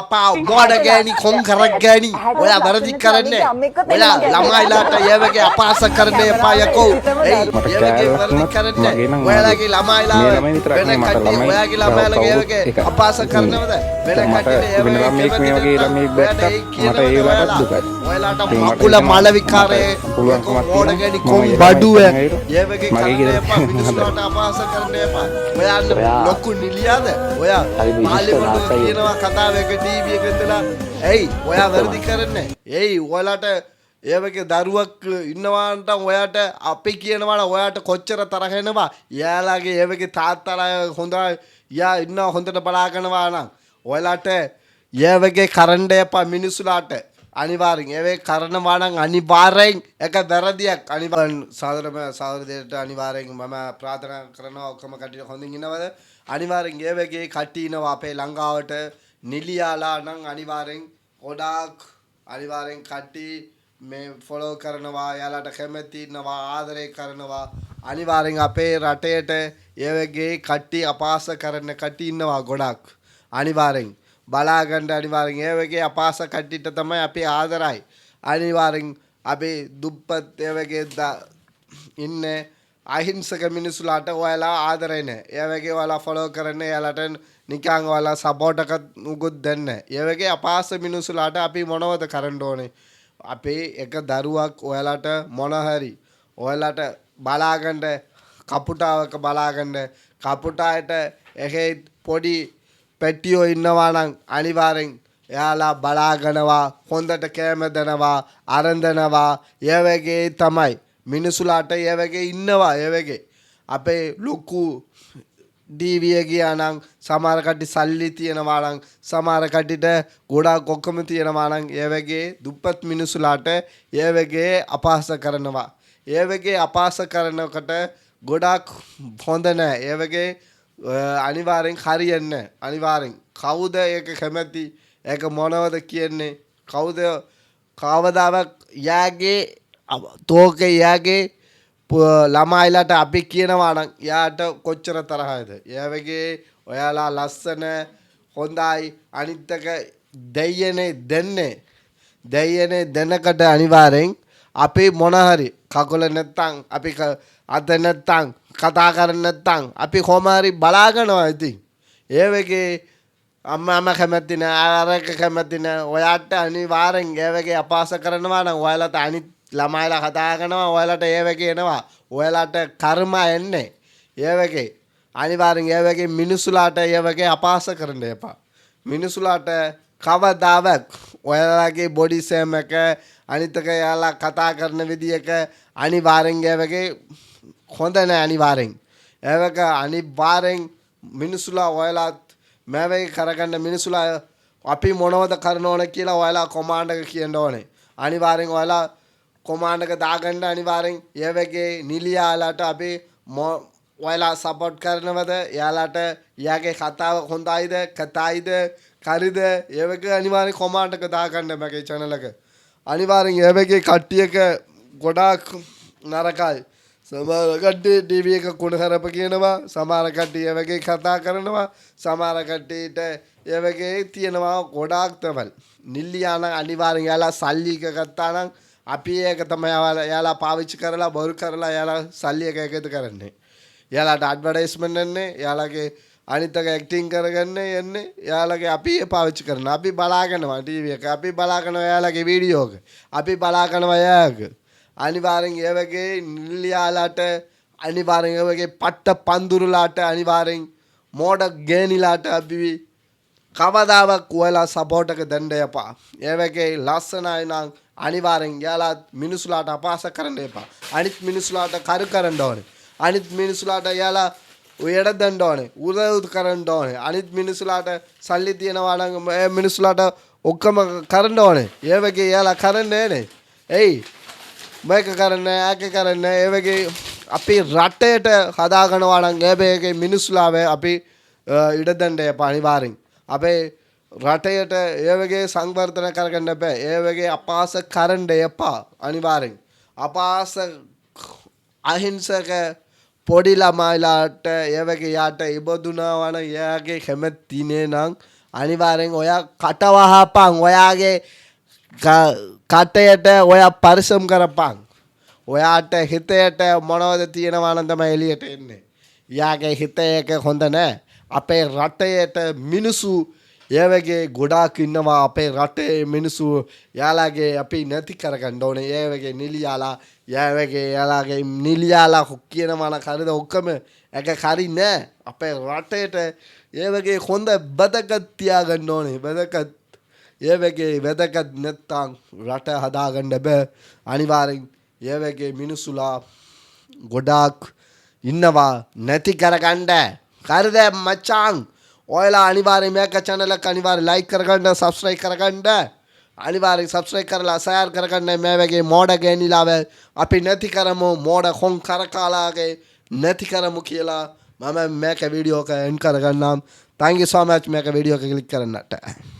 Apa මොඩ ගෑණි කොන් කරක් ගෑණි ඔයා වැරදි කරන්නේ ඔයා ළමයිලාට ඒ වගේ අපහාස කරන්න එපා යකෝ ඒ වගේ වැරදි කරන්නේ ඔයාලගේ ළමයිලා වෙන කට්ටිය ඔයාගේ ළමයිලාගේ ඒ වගේ අපහාස කරනවද වෙන කට්ටියට ඒ වගේ ළමෙක් දැක්කත් මට ඒ වෙලාවට දුකයි ඔයාලට මකුල මල විකාරේ මොඩ ගෑණි කොන් බඩුව ඒ වගේ කරන්න එපා මිනිස්සුන්ට අපහාස කරන්න එපා ඔයා ලොකු නිලියාද ඔයා පාර්ලිමේන්තුවේ කියනවා කතාවක ටීවී එකේ ඉඳලා එයි ඔයා වැරදි කරන්නේ එයි ඔයාලට ඒ වගේ දරුවක් ඉන්නවාන්ට ඔයාට අපි කියනවා නම් ඔයාට කොච්චර තරහ එනවා යාළගේ ඒ වගේ තාත්තලා හොඳයි යා ඉන්නවා හොඳට බලාගෙනවා නම් ඔයාලට ඒ වගේ කරන්න එපා මිනිස්සුලාට අනිවාර්යෙන් ඒ වගේ කරනවා නම් අනිවාර්යෙන් එක වැරදියක් අනිවාර්යෙන් සහෝදරයට අනිවාර්යෙන් මම ප්‍රාර්ථනා කරනවා ඔක්කොම කට්ටිය හොඳින් ඉන්නවද අනිවාර්යෙන් ඒ වගේ කට්ටිය ඉනවා අපේ ලංකාවට නිලියාලා නම් අනිවාර්යෙන් ගොඩාක් අනිවාර්යෙන් කට්ටි මේ ෆලෝ කරනවා යාලට කැමති ඉන්නවා ආදරය කරනවා අනිවාර්යෙන් අපේ රටේට ඒ වගේ කට්ටි අපහාස කරන කට්ටි ඉන්නවා ගොඩාක් අනිවාර්යෙන් බලා ගන්න අනිවාර්යෙන් ඒ වගේ අපහාස කට්ටිට තමයි අපි ආදරයි අනිවාර්යෙන් අපි දුප්පත් ඒ වගේ ඉන්නේ අහිංසක මිනිස්සුලාට ඔයාලා ආදරේ නැහැ. ඒ වගේ ඔයාලා ෆලෝ කරන්න එයාලට නිකන් ඔයාලා සපෝට් එකක් උගුත් දෙන්න. ඒ වගේ අපහාස මිනිස්සුලාට අපි මොනවද කරන්න ඕනේ? අපි එක දරුවක් ඔයාලට මොන හරි ඔයාලට බලාගන්න කපුටාවක බලාගන්න කපුටායට එකේ පොඩි පැටියෝ ඉන්නවා නම් අනිවාර්යෙන් එයාලා බලාගනවා හොඳට කැම දෙනවා ආරන්දනවා ඒ වගේ තමයි මිනිසුලාට ඒ වගේ ඉන්නවා ඒ වගේ අපේ ලොකු ඩීවී ගියා නම් සමහර කට්ටි සල්ලි තියනවා නම් සමහර කට්ටිට ගොඩාක් ඔක්කොම තියනවා නම් ඒ වගේ දුප්පත් මිනිසුලාට ඒ වගේ අපහාස කරනවා ඒ වගේ අපහාස කරනකොට ගොඩාක් හොඳ නැහැ ඒ වගේ අනිවාර්යෙන් හරියන්නේ අනිවාර්යෙන් කවුද ඒක කැමති ඒක මොනවද කියන්නේ කවුද කවදාවත් යාගේ තෝකේ යාගේ ළමයිලාට අපි කියනවා නම් යාට කොච්චර තරහද ඒ වගේ ඔයාලා ලස්සන හොඳයි අනිත් එක දෙයනේ දෙනකට අනිවාර්යෙන් අපි මොන හරි කකුල නැත්තම් අපි අත නැත්තම් කතා කරන්නේ නැත්තම් අපි කොහොම හරි බලාගෙනවා ඉතින් ඒ වගේ අම්මා කැමති නෑ අරක කැමති නෑ ඔයාට අනිවාර්යෙන් ඒ වගේ අපහාස කරනවා නම් ඔයාලට අනිත් ළමයිලා කතා කරනවා ඔයාලට ඒ වගේ එනවා ඔයාලට කර්ම එන්නේ ඒ වගේ අනිවාර්යෙන් ඒ වගේ මිනිසුලාට ඒ වගේ අපහාස කරන්න එපා මිනිසුලාට කවදාවත් ඔයාලගේ බොඩි සෑම් එක අනිත් එක යාලා කතා කරන විදියක අනිවාර්යෙන් ඒ වගේ හොඳ නැහැ අනිවාර්යෙන් ඒක අනිවාර්යෙන් මිනිසුලා ඔයාලා මේ කරගන්න මිනිසුලා අපි මොනවද කරන්න ඕන කියලා ඔයාලා කොමාන්ඩ් එක කියන්න ඕනේ අනිවාර්යෙන් ඔයාලා කොමාන්ඩ් එක දාගන්න අනිවාර්යෙන් ඒ වගේ නිලියාලාට අපි ඔයාලා සපෝට් කරනවද යාලාට යාගේ කතාව හොඳයිද කතායිද කරිද ඒ වගේ අනිවාර්යෙන් කොමාන්ඩ් එක දාගන්න මගේ channel එක අනිවාර්යෙන් ඒ වගේ කට්ටියක ගොඩාක් නරකයි සමහර කට්ටිය ටීවී එක කුණ කරප කියනවා සමහර කට්ටිය ඒ වගේ කතා කරනවා සමහර කට්ටියට ඒ වගේ තියෙනවා ගොඩාක් තමයි නිල්ලියා නම් අනිවාර්යෙන් යාලා සල්ලි එක ගත්තා නම් අපි ඒක තමයි යාලා පාවිච්චි කරලා බොරු කරලා යාලා සල්ලි එක එකතු කරන්නේ යාලාට ඇඩ්වර්ටයිස්මන්ට් එන්නේ යාලාගේ අනිත් එක ඇක්ටිං කරගන්න යන්නේ යාලගේ අපි පාවිච්චි කරනවා අපි බලාගෙනවා ටීවී එක අපි බලාගෙනවා යාලගේ වීඩියෝ එක අපි බලාගෙනවා යාගේ අනිවාර්යෙන් ඒ වගේ නිලියාලාට අනිවාර්යෙන් ඒ වගේ පට්ට පඳුරුලාට අනිවාර්යෙන් මෝඩ ගෑනිලාට අපි කවදාවත් ඔයාලා සපෝට් එක දෙන්න එපා ඒ වගේ ලස්සනයි නම් අනිවාර්යෙන් යාලා මිනිසුලාට අපහාස කරන්න එපා අනිත් මිනිසුලාට කරු කරන්න ඕනේ අනිත් මිනිසුලාට යාලා උයඩ දෙන්න ඕනේ උදව් කරන්න ඕනේ අනිත් මිනිසුලාට සල්ලි තියනවා නම් ඒ මිනිසුලාට ඔක්කොම කරන්න ඕනේ ඒ වගේ යාලා කරන්නේ නේ එයි මේක කරන්නේ ආක කරන්නේ ඒ වගේ අපි රටේට හදාගනවා නම් ඒ වගේ මිනිසුලාවේ අපි ඉඩ දෙන්න එපා අනිවාර්යෙන් අපේ රටේට ඒ වගේ සංවර්ධන කරගන්න බෑ ඒ වගේ අපහාස කරන්න එපා අනිවාර්යෙන් අපහාස අහිංසක පොඩි ළමයිලාට ඒ වගේ යාට ඉබදුනා වන යාගේ කැමැති නේ නම් අනිවාර්යෙන් ඔයා කටවහපන් ඔයාගේ කටයට ඔයා පරිස්සම් කරපන් ඔයාට හිතයට මොනවද තියෙනවා නම් තමයි එළියට එන්නේ යාගේ හිතේක හොඳ නැහැ අපේ රටේට මිනිසු ඒ වගේ ගොඩාක් ඉන්නවා අපේ රටේ මිනිස්සු යාළගේ අපි නැති කරගන්න ඕනේ ඒ වගේ නිලියාලා යාළගේ නිලියාලා කියනවා නම් හරිද ඔක්කොම එක හරි නෑ අපේ රටේට ඒ වගේ හොඳ බදකත් තියාගන්න ඕනේ බදකත් ඒ වගේ වැදගත් නැත්තම් රට හදාගන්න බෑ අනිවාර්යෙන් ඒ වගේ මිනිස්සුලා ගොඩාක් ඉන්නවා නැති කරගන්න හරිද මචං ඔයලා අනිවාර්යෙන් මේක channel එක අනිවාර්යෙන් like කරගන්න subscribe කරගන්න අනිවාර්යෙන් subscribe කරලා share කරගන්න මේ වගේ මෝඩ ගෑනිලාව අපි නැති කරමු මෝඩ කොන් කරකාලාගේ නැති කරමු කියලා මම මේක වීඩියෝ එක end කරගන්නම් thank you so much මේක වීඩියෝ එක click කරන්නට